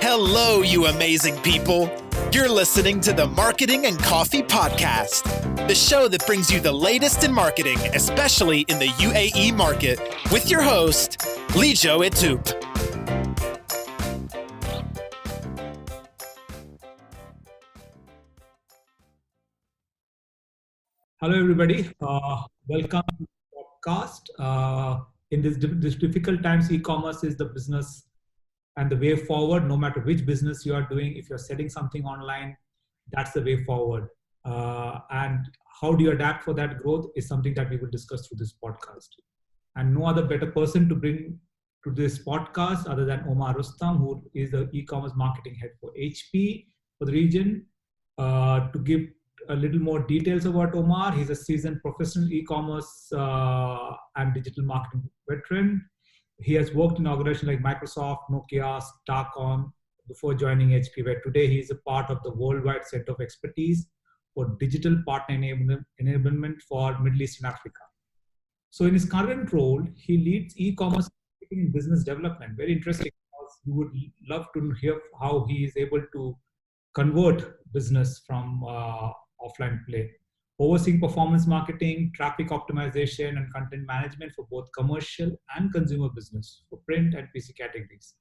Hello, you amazing people. You're listening to the Marketing and Coffee Podcast, the show that brings you the latest in marketing, especially in the UAE market, with your host, Lijo Etup. Hello, everybody. Welcome to the podcast. In this difficult times, e-commerce is the business and the way forward. No matter which business you are doing, if you're selling something online, that's the way forward. And how do you adapt for that growth is something that we will discuss through this podcast. And no other better person to bring to this podcast other than Omar Rustam, who is the e-commerce marketing head for HP for the region, to give a little more details about Omar. He's a seasoned professional e-commerce and digital marketing veteran. He has worked in organizations like Microsoft, Nokia, Starcom before joining HP, where today he is a part of the worldwide center of expertise for digital partner enablement for Middle East and Africa. So in his current role, he leads e-commerce marketing and business development. Very interesting, because you would love to hear how he is able to convert business from offline play, overseeing performance marketing, traffic optimization, and content management for both commercial and consumer business for print and PC categories.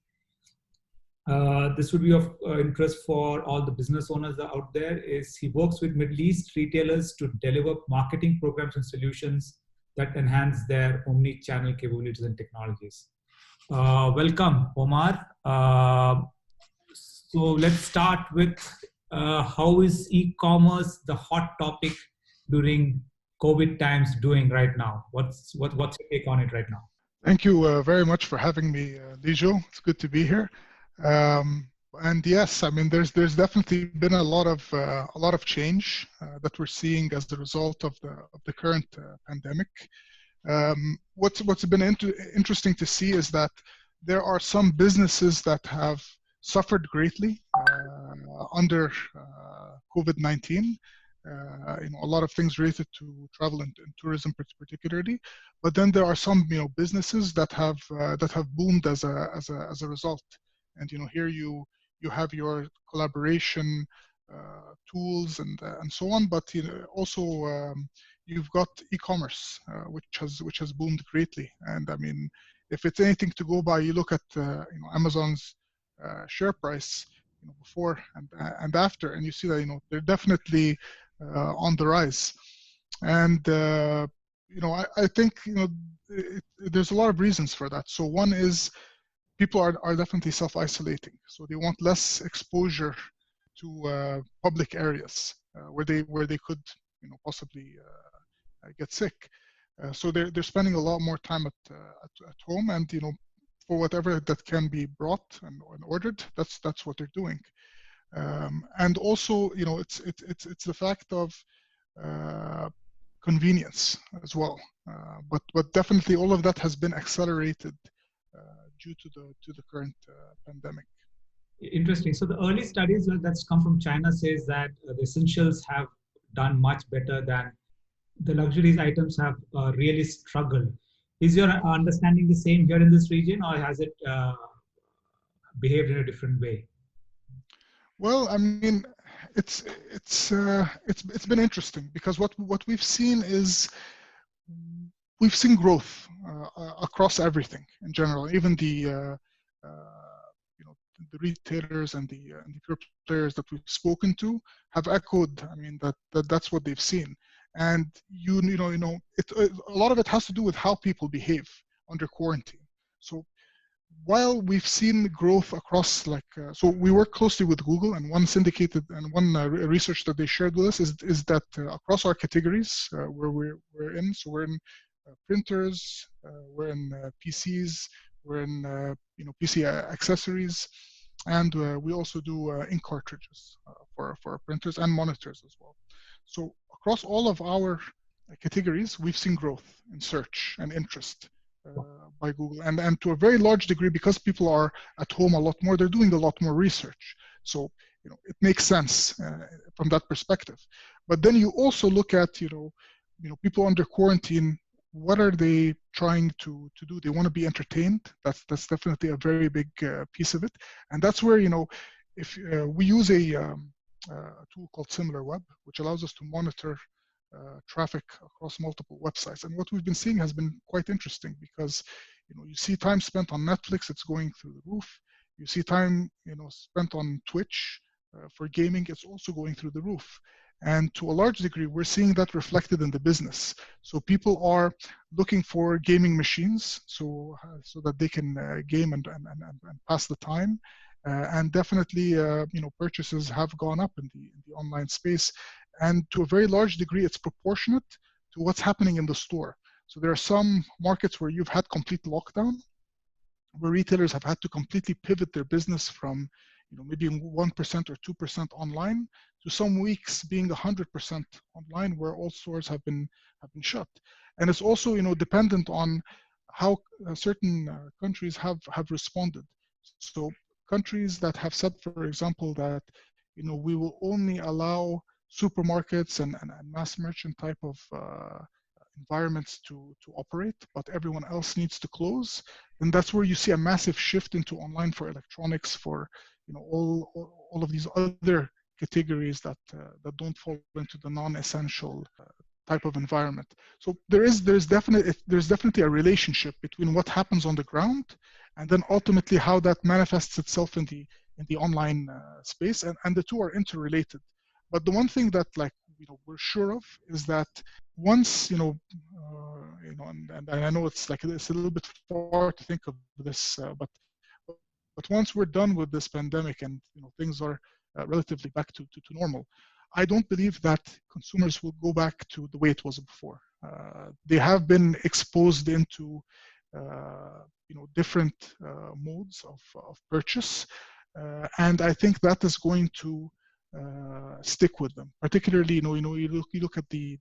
This would be of interest for all the business owners out there. Is he works with Middle East retailers to deliver marketing programs and solutions that enhance their omni-channel capabilities and technologies. Welcome, Omar. So let's start with how is e-commerce the hot topic during COVID times doing right now? What's your take on it right now? Thank you very much for having me, Lijo. It's good to be here. And yes, I mean, there's definitely been a lot of change that we're seeing as the result of the current pandemic. What's been interesting to see is that there are some businesses that have suffered greatly under COVID-19. A lot of things related to travel and tourism particularly, but then there are some businesses that have boomed as a result. And here you have your collaboration tools and so on, but also you've got e-commerce which has boomed greatly. And I mean, if it's anything to go by, you look at Amazon's share price before and after, and you see that they're definitely on the rise. And I think there's a lot of reasons for that. So one is people are definitely self-isolating, so they want less exposure to public areas where they could possibly get sick. So they're spending a lot more time at home, and for whatever that can be brought and ordered, that's what they're doing. And also, it's the fact of convenience as well. But definitely all of that has been accelerated due to the current pandemic. Interesting. So the early studies that's come from China says that the essentials have done much better than the luxuries items have really struggled. Is your understanding the same here in this region, or has it behaved in a different way? Well, I mean, it's been interesting, because what we've seen is we've seen growth across everything in general. Even the retailers and the pure players that we've spoken to have echoed. I mean, that's what they've seen. And a lot of it has to do with how people behave under quarantine. So while we've seen growth across, so we work closely with Google, and one syndicated and one research that they shared with us is that across our categories where we're in, so we're in printers, we're in PCs, we're in PC accessories, and we also do ink cartridges for printers and monitors as well. So across all of our categories, we've seen growth in search and interest by Google, and to a very large degree, because people are at home a lot more, they're doing a lot more research. So it makes sense from that perspective. But then you also look at people under quarantine what are they trying to do? They want to be entertained. That's definitely a very big piece of it. And that's where, if we use a tool called SimilarWeb, which allows us to monitor traffic across multiple websites. And what we've been seeing has been quite interesting because, you see time spent on Netflix, it's going through the roof. You see time, spent on Twitch for gaming, it's also going through the roof. And to a large degree, we're seeing that reflected in the business. So people are looking for gaming machines so that they can game and pass the time. And definitely, purchases have gone up in the online space. And to a very large degree, it's proportionate to what's happening in the store. So there are some markets where you've had complete lockdown, where retailers have had to completely pivot their business from maybe 1% or 2% online to some weeks being 100% online, where all stores have been shut. And it's also dependent on how certain countries have responded. So countries that have said, for example, that we will only allow supermarkets and mass merchant type of environments to operate, but everyone else needs to close, then that's where you see a massive shift into online for electronics, for all of these other categories that don't fall into the non-essential type of environment. So there's definitely a relationship between what happens on the ground and then ultimately how that manifests itself in the online space, and the two are interrelated. But the one thing that we're sure of is that once and I know it's a little bit far to think of this, but once we're done with this pandemic and things are relatively back to normal, I don't believe that consumers will go back to the way it was before. They have been exposed into different modes of purchase, and I think that is going to stick with them. Particularly, you look at the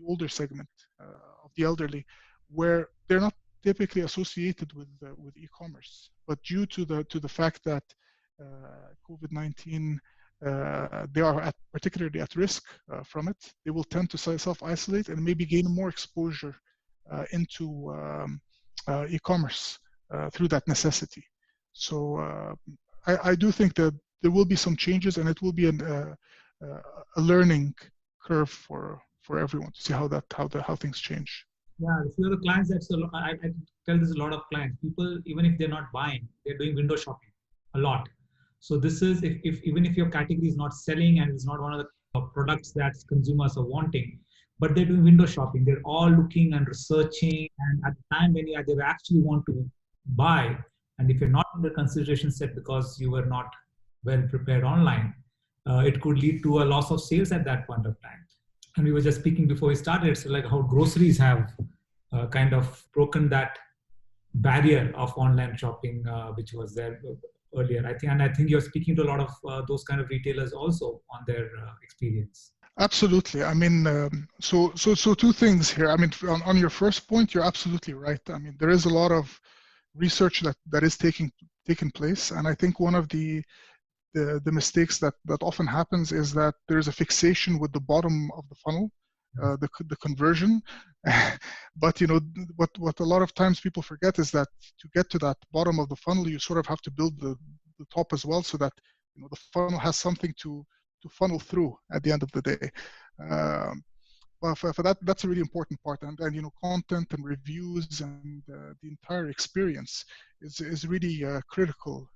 older segment of the elderly, where they're not typically associated with e-commerce, but due to the fact that COVID-19, they are particularly at risk from it, they will tend to self-isolate and maybe gain more exposure into e-commerce through that necessity. So I do think that there will be some changes, and it will be a learning curve for everyone to see how things change. Yeah, if you're the clients, I tell this a lot of clients. People, even if they're not buying, they're doing window shopping a lot. So this is even if your category is not selling and it's not one of the products that consumers are wanting, but they're doing window shopping. They're all looking and researching, and at the time when they actually want to buy, and if you're not in the consideration set because you were not well prepared online, it could lead to a loss of sales at that point of time. And we were just speaking before we started, it's like how groceries have kind of broken that barrier of online shopping, which was there earlier. I think you're speaking to a lot of those kind of retailers also on their experience. Absolutely. I mean, so two things here. I mean, on your first point, you're absolutely right. I mean, there is a lot of research that is taking place, and I think one of the mistakes that often happens is that there's a fixation with the bottom of the funnel, the conversion. But what a lot of times people forget is that to get to that bottom of the funnel, you sort of have to build the top as well, so that the funnel has something to funnel through at the end of the day. But for that, that's a really important part, and content and reviews and the entire experience is really critical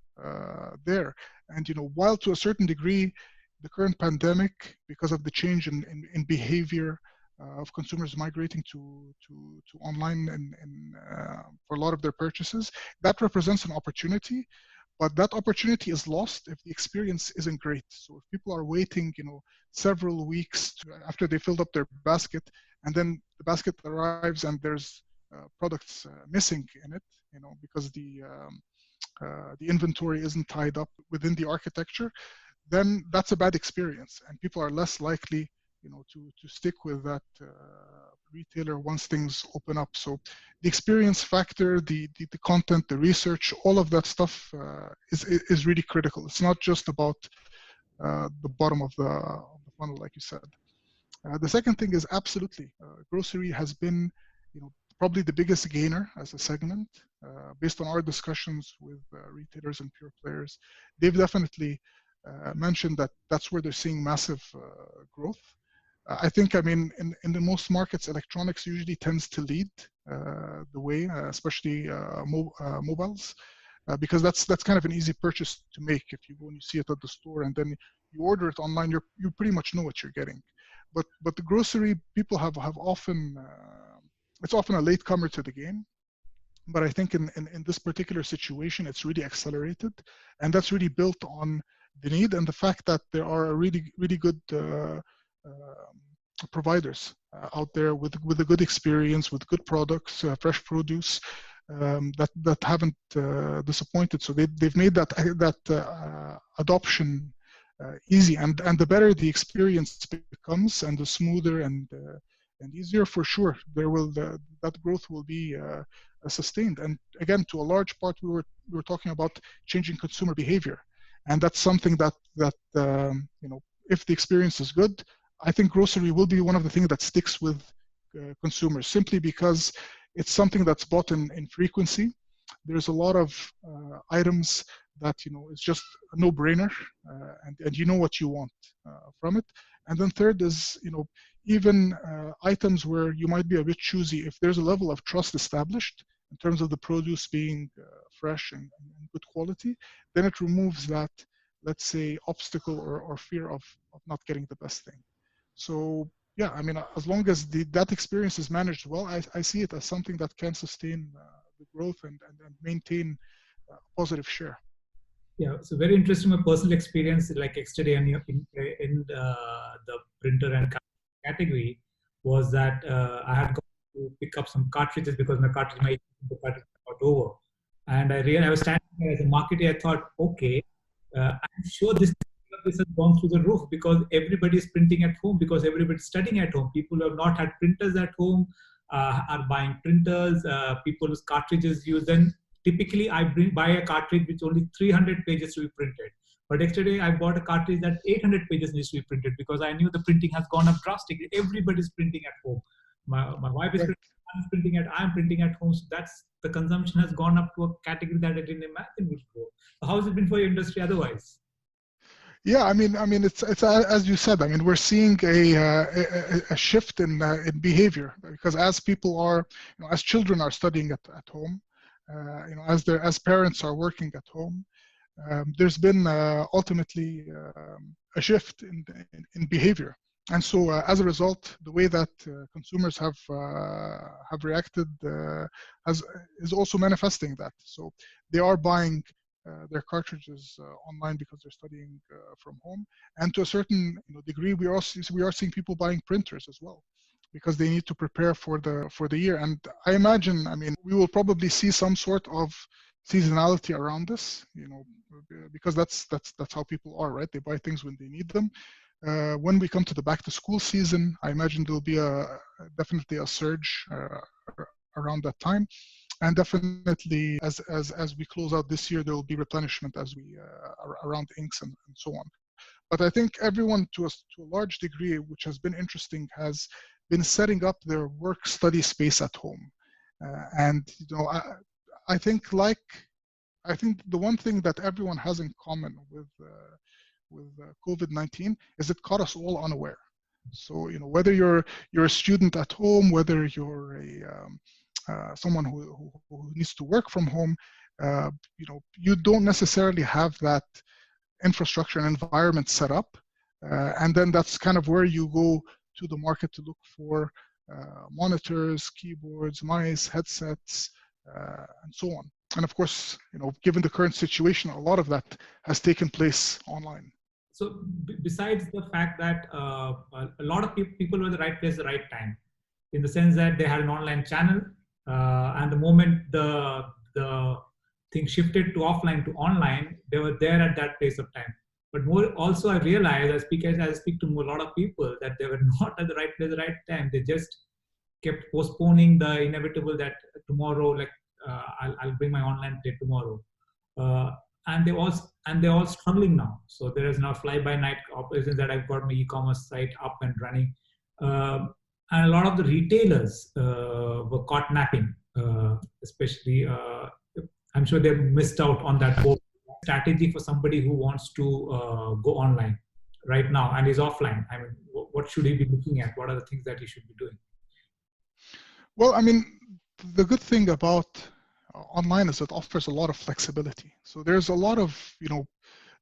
there. And while to a certain degree, the current pandemic, because of the change in behavior of consumers migrating to online and for a lot of their purchases, that represents an opportunity. But that opportunity is lost if the experience isn't great. So if people are waiting, several weeks after they filled up their basket, and then the basket arrives and there's products missing in it, because the inventory isn't tied up within the architecture, then that's a bad experience, and people are less likely, to stick with that retailer once things open up. So the experience factor, the content, the research, all of that stuff is really critical. It's not just about the bottom of the funnel, like you said. The second thing is absolutely, grocery has been probably the biggest gainer as a segment. Based on our discussions with retailers and pure players, they've definitely mentioned that that's where they're seeing massive growth. I think, in the most markets, electronics usually tends to lead the way, especially mobiles, because that's kind of an easy purchase to make. If you go and you see it at the store and then you order it online, you pretty much know what you're getting. But the grocery, people have often, it's often a late comer to the game. But I think in this particular situation, it's really accelerated, and that's really built on the need and the fact that there are really, really good providers out there with a good experience, with good products, fresh produce, that haven't disappointed. So they've made that adoption easy, and the better the experience becomes, and the smoother and easier, for sure, that growth will be sustained. And again, to a large part, we were talking about changing consumer behavior, and that's something that if the experience is good, I think grocery will be one of the things that sticks with consumers, simply because it's something that's bought in frequency. There's a lot of items that it's just a no-brainer, and you know what you want from it. And then third is even items where you might be a bit choosy. If there's a level of trust established in terms of the produce being fresh and good quality, then it removes that, let's say, obstacle or fear of not getting the best thing. So yeah, as long as that experience is managed well, I see it as something that can sustain the growth and maintain a positive share. Yeah, so very interesting. My personal experience, like yesterday in the printer and category, was that I had gone to pick up some cartridges because my cartridge got over, and I was standing there as a marketer. I thought, okay, I'm sure this has gone through the roof because everybody is printing at home, because everybody's studying at home. People who have not had printers at home are buying printers. People whose cartridges use them. Typically, I buy a cartridge which only 300 pages to be printed. But yesterday, I bought a cartridge that 800 pages needs to be printed because I knew the printing has gone up drastically. Everybody's printing at home. My wife is printing, I'm printing at home. So that's the consumption has gone up to a category that I didn't imagine would grow. So how has it been for your industry otherwise? Yeah, it's as you said. We're seeing a shift in behavior, because as people are, as children are studying at home, as parents are working at home, there's been ultimately a shift in behavior, and so as a result, the way that consumers have reacted is also manifesting that. So they are buying their cartridges online because they're studying from home, and to a certain degree, we are seeing people buying printers as well, because they need to prepare for the year. And I imagine, we will probably see some sort of seasonality around this, because that's how people are, right? They buy things when they need them. When we come to the back to school season, I imagine there'll be definitely a surge around that time. And definitely, as we close out this year, there will be replenishment as we around inks and so on. But I think everyone, to a large degree, which has been interesting, has been setting up their work-study space at home. And I think the one thing that everyone has in common with COVID-19 is it caught us all unaware. So whether you're a student at home, whether you're someone who needs to work from home, you don't necessarily have that infrastructure and environment set up, and then that's kind of where you go to the market to look for monitors, keyboards, mice, headsets, and so on. And of course, given the current situation, a lot of that has taken place online. So besides the fact that a lot of people were in the right place at the right time, in the sense that they had an online channel, and the moment the thing shifted to offline to online, they were there at that place of time. But more also, I realized as I speak to a lot of people that they were not at the right place at the right time. They just kept postponing the inevitable that tomorrow, like I'll bring my online plate tomorrow. And they're all struggling now. So there is now fly-by-night operations that I've got my e-commerce site up and running. And a lot of the retailers were caught napping, especially. I'm sure they missed out on that whole strategy for somebody who wants to go online right now and is offline. I mean, what should he be looking at? What are the things that he should be doing? Well, I mean, the good thing about online is it offers a lot of flexibility. So there's a lot of,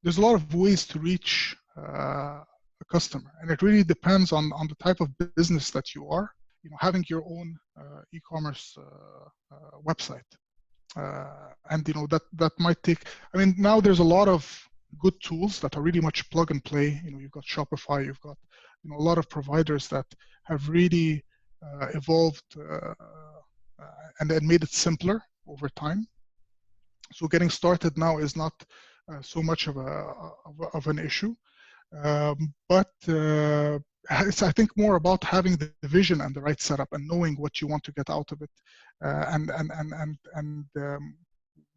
there's a lot of ways to reach a customer, and it really depends on the type of business that you are. Having your own e-commerce website, and that might take. I mean, now there's a lot of good tools that are really much plug and play. You've got Shopify, you've got a lot of providers that have really evolved and made it simpler over time. So getting started now is not so much of an issue, but it's, I think, more about having the vision and the right setup and knowing what you want to get out of it, and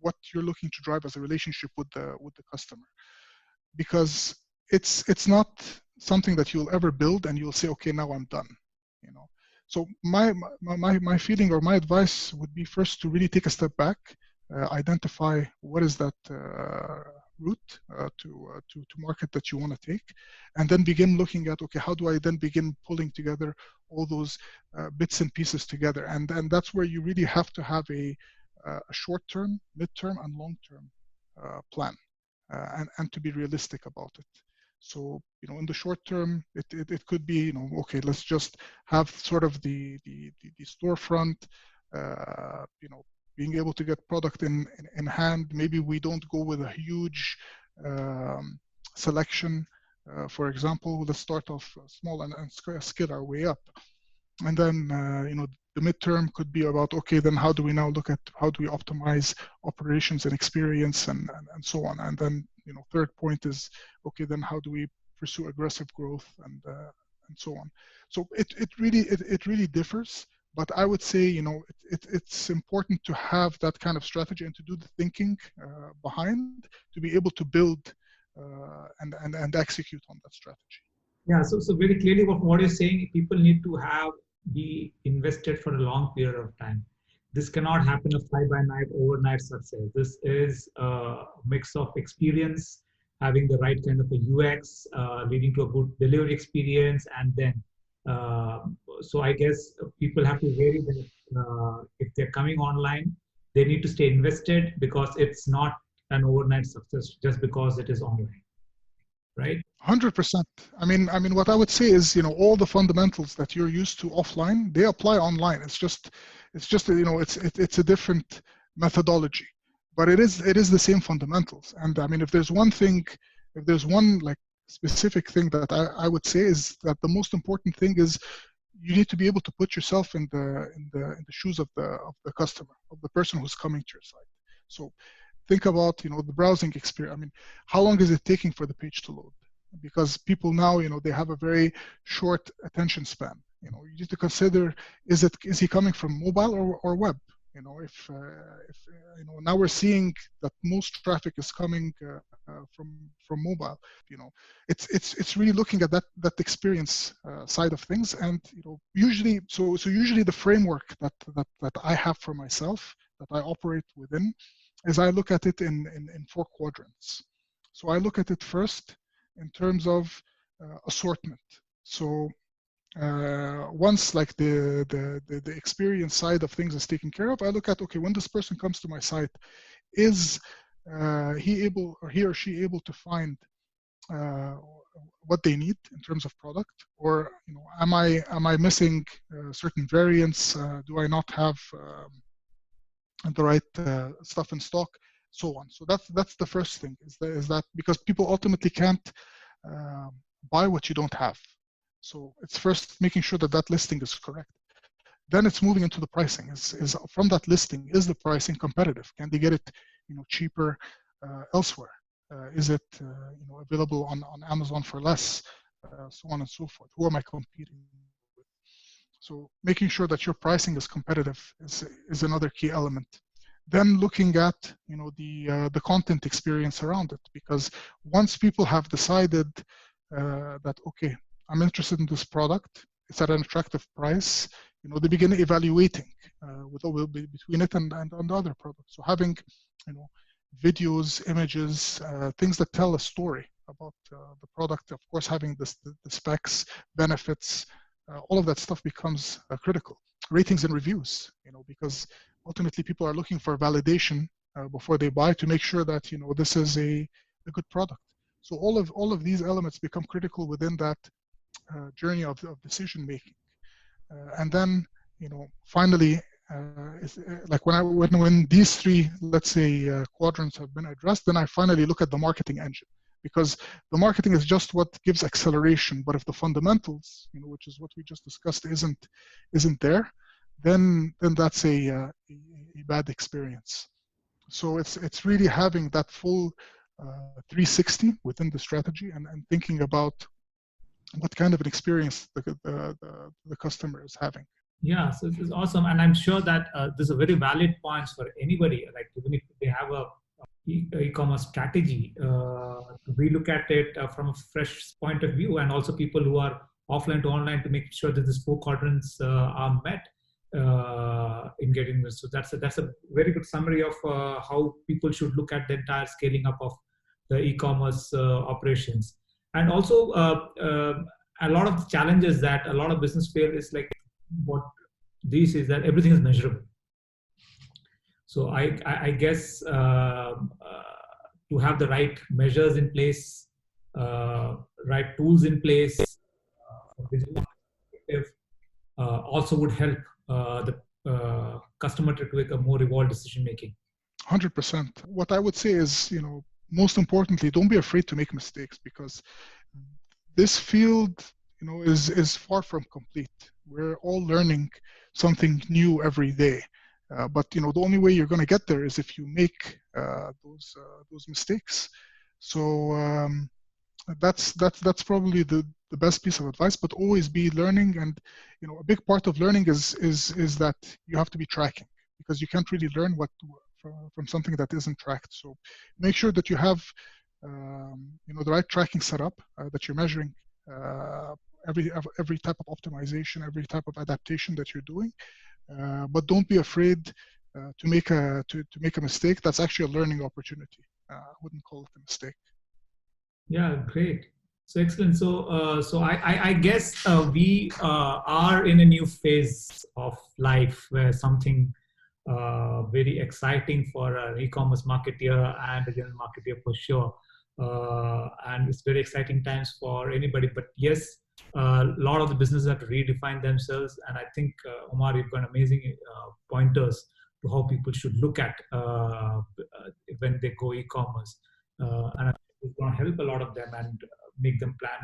what you're looking to drive as a relationship with the customer, because it's not something that you'll ever build and you'll say, okay, now I'm done. So my feeling or my advice would be first to really take a step back, identify what is that route to market that you want to take, and then begin looking at, okay, how do I then begin pulling together all those bits and pieces together, and that's where you really have to have a short-term, mid-term, and long-term plan, and to be realistic about it. So, in the short term, it could be, okay, let's just have sort of the storefront, being able to get product in hand. Maybe we don't go with a huge selection. For example, let's start off small and scale our way up. And then, the midterm could be about, okay, then how do we now look at how do we optimize operations and experience and so on. And then, third point is, okay, then how do we pursue aggressive growth and so on. So it really differs. But I would say, it's important to have that kind of strategy and to do the thinking behind to be able to build and execute on that strategy. Yeah. So very clearly, what you're saying, people need to be invested for a long period of time. This cannot happen a fly-by-night, overnight success. This is a mix of experience, having the right kind of a UX, leading to a good delivery experience, and then. So I guess people have to vary that if they're coming online, they need to stay invested, because it's not an overnight success just because it is online, right? 100%. I mean, what I would say is, all the fundamentals that you're used to offline, they apply online. It's just, it's a different methodology, but it is the same fundamentals. And I mean, if there's one like specific thing that I would say is that the most important thing is you need to be able to put yourself in the shoes of the customer, of the person who's coming to your site. So think about, the browsing experience. I mean, how long is it taking for the page to load? Because people now, they have a very short attention span. You need to consider, is he coming from mobile or web? If now we're seeing that most traffic is coming from mobile. It's really looking at that experience side of things, and usually usually the framework that I have for myself, that I operate within, is I look at it in 4 quadrants. So I look at it first in terms of assortment. So once like the experience side of things is taken care of, I look at, okay, when this person comes to my site, is he or she able to find what they need in terms of product, or am I missing certain variants? Do I not have the right stuff in stock? So on. So that's the first thing, is that because people ultimately can't buy what you don't have. So it's first making sure that listing is correct. Then it's moving into the pricing. Is from that listing, is the pricing competitive? Can they get it cheaper elsewhere? Is it available on Amazon for less? So on and so forth. Who am I competing with? So making sure that your pricing is competitive is another key element. Then looking at the content experience around it, because once people have decided that, okay, I'm interested in this product, it's at an attractive price, they begin evaluating between it and the other products. So having, videos, images, things that tell a story about the product, of course, having the specs, benefits, all of that stuff becomes critical. Ratings and reviews, because ultimately people are looking for validation before they buy to make sure that this is a good product. So all of these elements become critical within that journey of decision making. And then finally, like when these three, let's say, quadrants have been addressed, then I finally look at the marketing engine, because the marketing is just what gives acceleration. But if the fundamentals, which is what we just discussed, isn't there, then that's a bad experience. So it's really having that full 360 within the strategy and thinking about what kind of an experience the customer is having. Yeah, so this is awesome, and I'm sure that this is a very valid point for anybody. Like even if they have a e-commerce strategy, we look at it from a fresh point of view, and also people who are offline to online to make sure that these 4 quadrants are met in getting this. So that's a very good summary of how people should look at the entire scaling up of the e-commerce operations. And also a lot of the challenges that a lot of business fail is like what this is, that everything is measurable. So I guess to have the right measures in place, right tools in place, also would help the customer to make a more evolved decision making. 100%. What I would say is, most importantly, don't be afraid to make mistakes, because this field, is far from complete. We're all learning something new every day. But the only way you're going to get there is if you make those mistakes. So that's probably the best piece of advice. But always be learning, and a big part of learning is that you have to be tracking, because you can't really learn from something that isn't tracked. So make sure that you have the right tracking setup, that you're measuring every type of optimization, every type of adaptation that you're doing. But don't be afraid to make a mistake. That's actually a learning opportunity. I wouldn't call it a mistake. Yeah, great. So excellent. So I guess we are in a new phase of life where something very exciting for an e-commerce marketer and a general marketer for sure. And it's very exciting times for anybody. But yes, a lot of the businesses have to redefine themselves. And I think, Omar, you've got amazing pointers to how people should look at when they go e-commerce. And I think it's going to help a lot of them and make them plan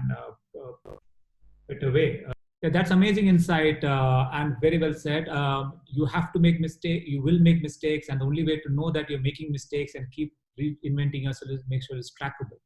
better way. Yeah, that's amazing insight and very well said. You have to make mistakes. You will make mistakes, and the only way to know that you're making mistakes and keep reinventing yourself is make sure it's trackable.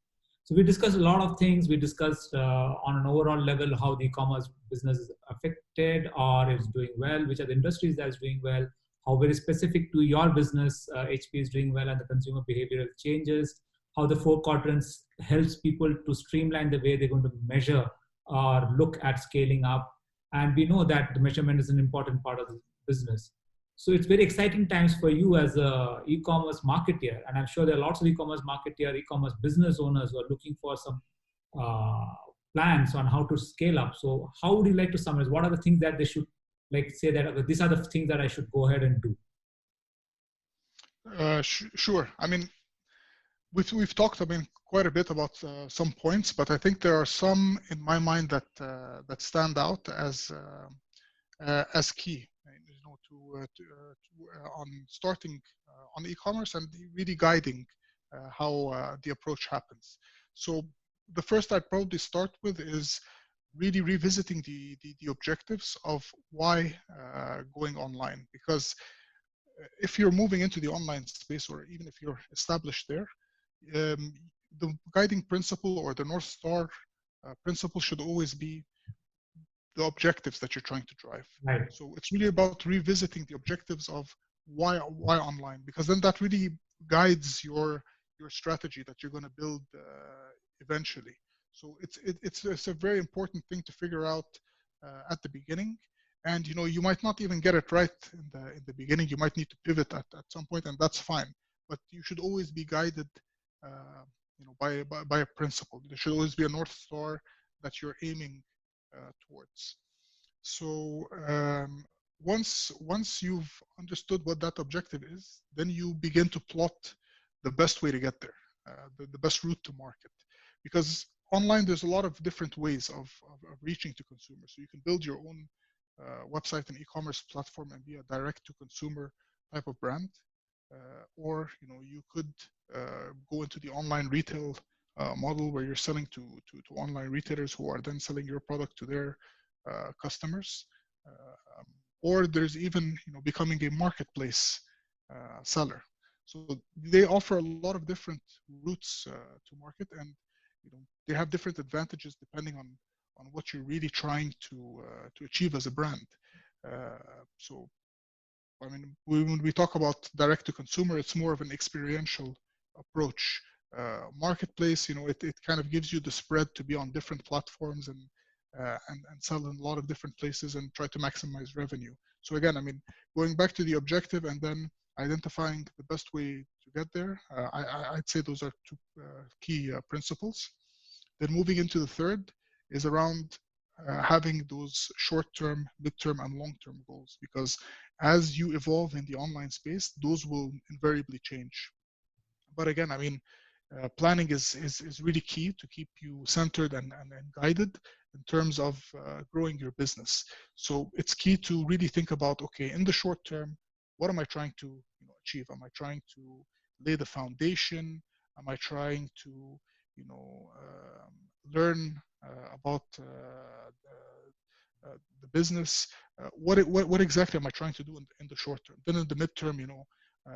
So we discussed a lot of things. We discussed on an overall level how the e-commerce business is affected or is doing well, which are the industries that is doing well, how very specific to your business HP is doing well, and the consumer behavioral changes, how the 4 quadrants helps people to streamline the way they're going to measure or look at scaling up. And we know that the measurement is an important part of the business. So it's very exciting times for you as a e-commerce marketer. And I'm sure there are lots of e-commerce marketer, e-commerce business owners who are looking for some plans on how to scale up. So how would you like to summarize? What are the things that they should say that these are the things that I should go ahead and do? Sure. I mean, we've talked quite a bit about some points, but I think there are some in my mind that stand out as key, on starting on e-commerce and really guiding how the approach happens. So the first I'd probably start with is really revisiting the objectives of why going online, because if you're moving into the online space, or even if you're established there, the guiding principle or the North Star principle should always be the objectives that you're trying to drive. Right. So it's really about revisiting the objectives of why online, because then that really guides your strategy that you're going to build eventually. So it's a very important thing to figure out at the beginning, and you might not even get it right in the beginning. You might need to pivot at some point, and that's fine. But you should always be guided, by a principle. There should always be a North Star that you're aiming towards. So once you've understood what that objective is, then you begin to plot the best way to get there, the best route to market. Because online, there's a lot of different ways of reaching to consumers. So you can build your own website and e-commerce platform and be a direct-to-consumer type of brand, or you could go into the online retail model where you're selling to online retailers who are then selling your product to their customers, or there's even becoming a marketplace seller. So they offer a lot of different routes to market, and they have different advantages depending on what you're really trying to achieve as a brand. So I mean, when we talk about direct to consumer, it's more of an experiential approach. Marketplace, it kind of gives you the spread to be on different platforms and sell in a lot of different places and try to maximize revenue. So again, I mean, going back to the objective and then identifying the best way to get there, I'd say those are two key principles. Then moving into the third is around having those short-term, mid-term, and long-term goals, because as you evolve in the online space, those will invariably change. But again, I mean, planning is really key to keep you centered and guided in terms of growing your business. So it's key to really think about, okay, in the short term, what am I trying to achieve? Am I trying to lay the foundation? Am I trying to learn about the business? What exactly am I trying to do in the short term? Then in the midterm,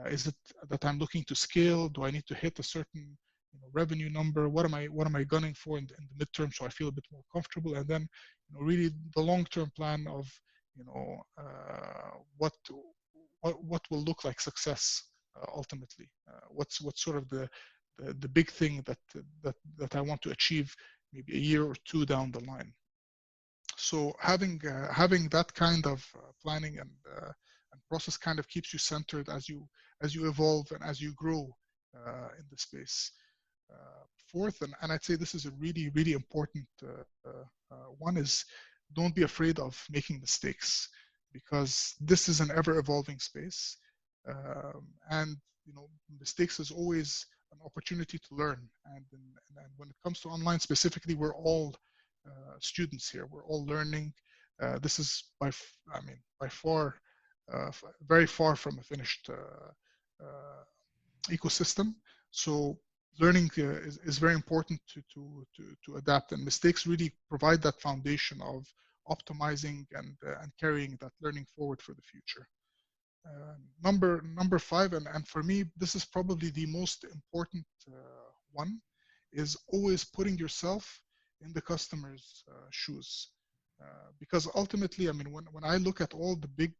is it that I'm looking to scale? Do I need to hit a certain revenue number? What am I gunning for in the midterm, so I feel a bit more comfortable? And then really the long-term plan of what will look like success ultimately. What's sort of the big thing that I want to achieve maybe a year or two down the line. So having that kind of planning and process kind of keeps you centered as you evolve and as you grow in the space. Fourth, and I'd say this is a really, really important one, is don't be afraid of making mistakes, because this is an ever-evolving space, and mistakes is always an opportunity to learn. And when it comes to online specifically, we're all students here. We're all learning. This is by far very far from a finished ecosystem. So learning is very important to adapt, and mistakes really provide that foundation of optimizing and carrying that learning forward for the future. Number five, and for me, this is probably the most important one, is always putting yourself in the customer's shoes. Because ultimately, I mean, when I look at all the big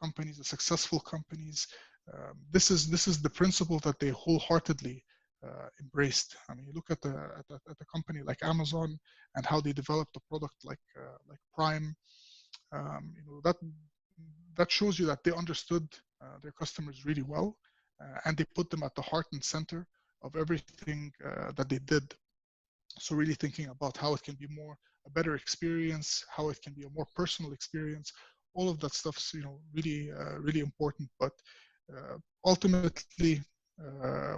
companies, the successful companies, this is the principle that they wholeheartedly embraced. I mean, you look at a company like Amazon and how they developed a product like Prime. That shows you that they understood their customers really well, and they put them at the heart and center of everything that they did. So really thinking about how it can be a better experience, how it can be a more personal experience. All of that stuff's really really important. But ultimately,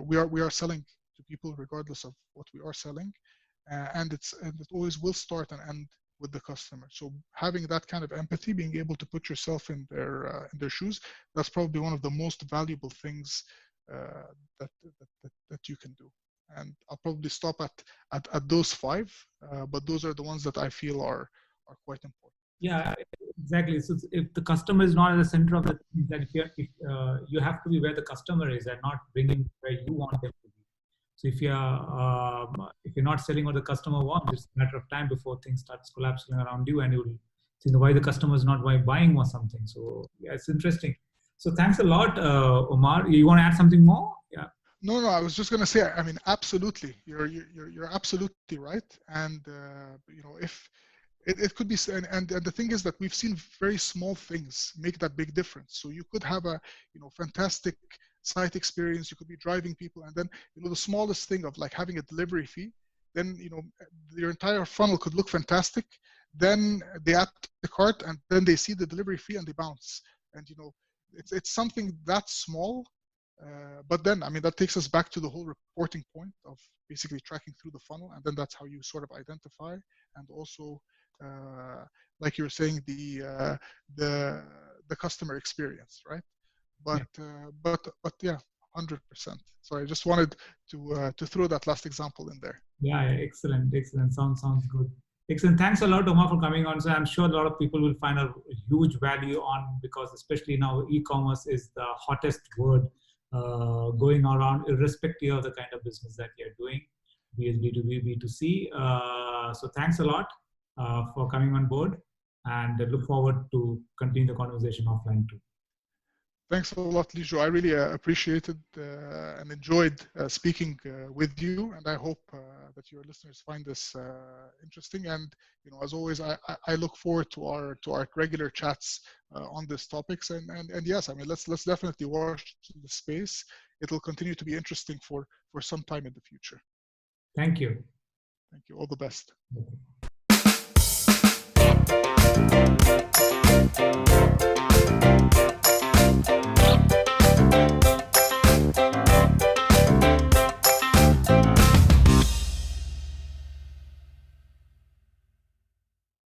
we are selling to people regardless of what we are selling, and it always will start and end with the customer. So having that kind of empathy, being able to put yourself in their shoes, that's probably one of the most valuable things that you can do. And I'll probably stop at those five, but those are the ones that I feel are quite important. Yeah, exactly. So if the customer is not at the center of the, that if you have to be where the customer is and not bringing where you want them to be. So if you're not selling what the customer wants, it's a matter of time before things starts collapsing around you, and you'll see why the customer is not buying or something. So yeah, it's interesting. So thanks a lot, Omar. You want to add something more? Yeah. No, I was just going to say, I mean, absolutely, you're absolutely right. And it could be, and the thing is that we've seen very small things make that big difference. So you could have a fantastic site experience. You could be driving people, and then the smallest thing of like having a delivery fee, then your entire funnel could look fantastic. Then they add the cart, and then they see the delivery fee and they bounce. And it's something that small, but then that takes us back to the whole reporting point of basically tracking through the funnel, and then that's how you sort of identify, and also like you were saying, the customer experience, right? But yeah, 100%. So I just wanted to throw that last example in there. Yeah, excellent. Sounds good. Excellent. Thanks a lot, Omar, for coming on. So I'm sure a lot of people will find a huge value on, because especially now e-commerce is the hottest word going around, irrespective of the kind of business that you're doing, be it B2B, B2C. So thanks a lot for coming on board, and look forward to continue the conversation offline too. Thanks a lot, Lijo. I really appreciated and enjoyed speaking with you, and I hope that your listeners find this interesting. And as always, I look forward to our regular chats on these topics. And yes, let's definitely watch the space. It'll continue to be interesting for some time in the future. Thank you. Thank you. All the best. Okay.